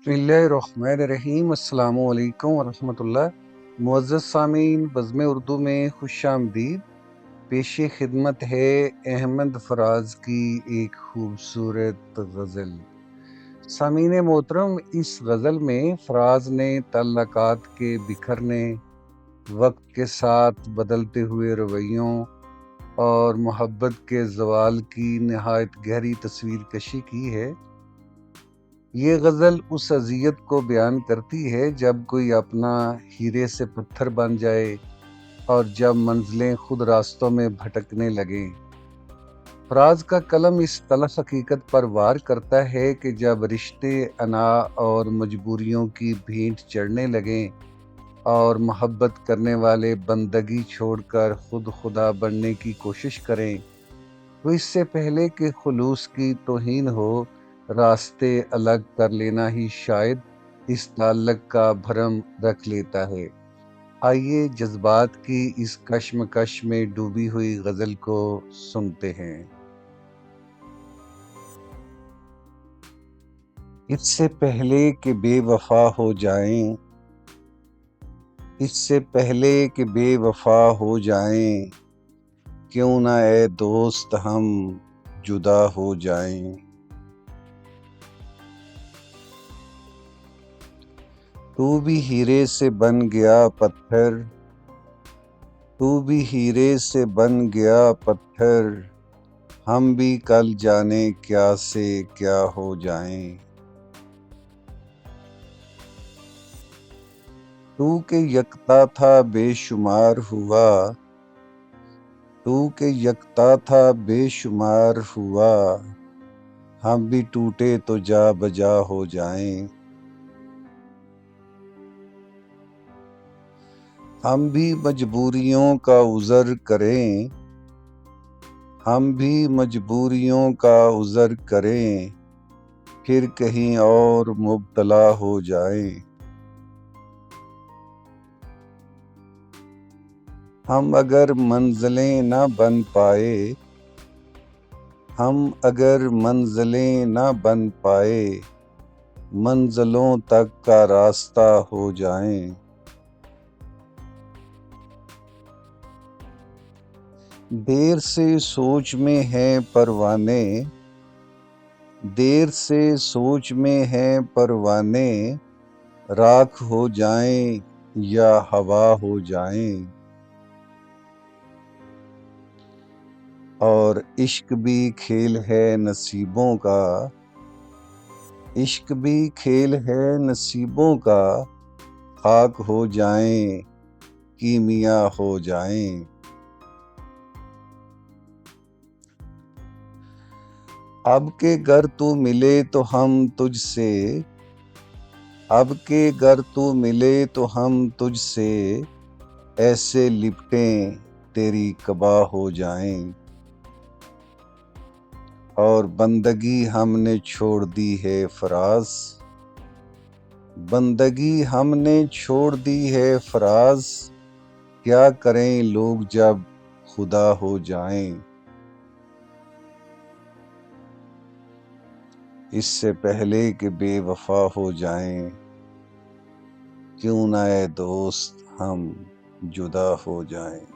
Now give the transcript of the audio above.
بسم اللہ الرحمن الرحیم۔ السلام علیکم ورحمۃ اللہ۔ معزز سامعین، بزم اردو میں خوش آمدید۔ پیش خدمت ہے احمد فراز کی ایک خوبصورت غزل۔ سامعین محترم، اس غزل میں فراز نے تعلقات کے بکھرنے، وقت کے ساتھ بدلتے ہوئے رویوں اور محبت کے زوال کی نہایت گہری تصویر کشی کی ہے۔ یہ غزل اس اذیت کو بیان کرتی ہے جب کوئی اپنا ہیرے سے پتھر بن جائے اور جب منزلیں خود راستوں میں بھٹکنے لگیں۔ فراز کا قلم اس تلخ حقیقت پر وار کرتا ہے کہ جب رشتے انا اور مجبوریوں کی بھینٹ چڑھنے لگیں اور محبت کرنے والے بندگی چھوڑ کر خود خدا بننے کی کوشش کریں، تو اس سے پہلے کہ خلوص کی توہین ہو، راستے الگ کر لینا ہی شاید اس تعلق کا بھرم رکھ لیتا ہے۔ آئیے جذبات کی اس کشمکش میں ڈوبی ہوئی غزل کو سنتے ہیں۔ اس سے پہلے کہ بے وفا ہو جائیں، اس سے پہلے کہ بے وفا ہو جائیں، کیوں نہ اے دوست ہم جدا ہو جائیں۔ تو بھی ہیرے سے بن گیا پتھر، تو بھی ہیرے سے بن گیا پتھر، ہم بھی کل جانے کیا سے کیا ہو جائیں۔ تو کہ یکتا تھا بے شمار ہوا، تو کہ یکتا تھا بے شمار ہوا، ہم بھی ٹوٹے تو جا بجا ہو جائیں۔ ہم بھی مجبوریوں کا عذر کریں، ہم بھی مجبوریوں کا عذر کریں، پھر کہیں اور مبتلا ہو جائیں۔ ہم اگر منزلیں نہ بن پائے، ہم اگر منزلیں نہ بن پائے، منزلوں تک کا راستہ ہو جائیں۔ دیر سے سوچ میں ہیں پروانے، دیر سے سوچ میں ہیں پروانے، راکھ ہو جائیں یا ہوا ہو جائیں۔ اور عشق بھی کھیل ہے نصیبوں کا، عشق بھی کھیل ہے نصیبوں کا، خاک ہو جائیں کیمیا ہو جائیں۔ اب کہ گر تو ملے تو ہم تجھ سے، اب کہ گر تو ملے تو ہم تجھ سے، ایسے لپٹیں تیری قبا ہو جائیں۔ اور بندگی ہم نے چھوڑ دی ہے فراز، بندگی ہم نے چھوڑ دی ہے فراز، کیا کریں لوگ جب خدا ہو جائیں۔ اس سے پہلے کہ بے وفا ہو جائیں، کیوں نہ اے دوست ہم جدا ہو جائیں۔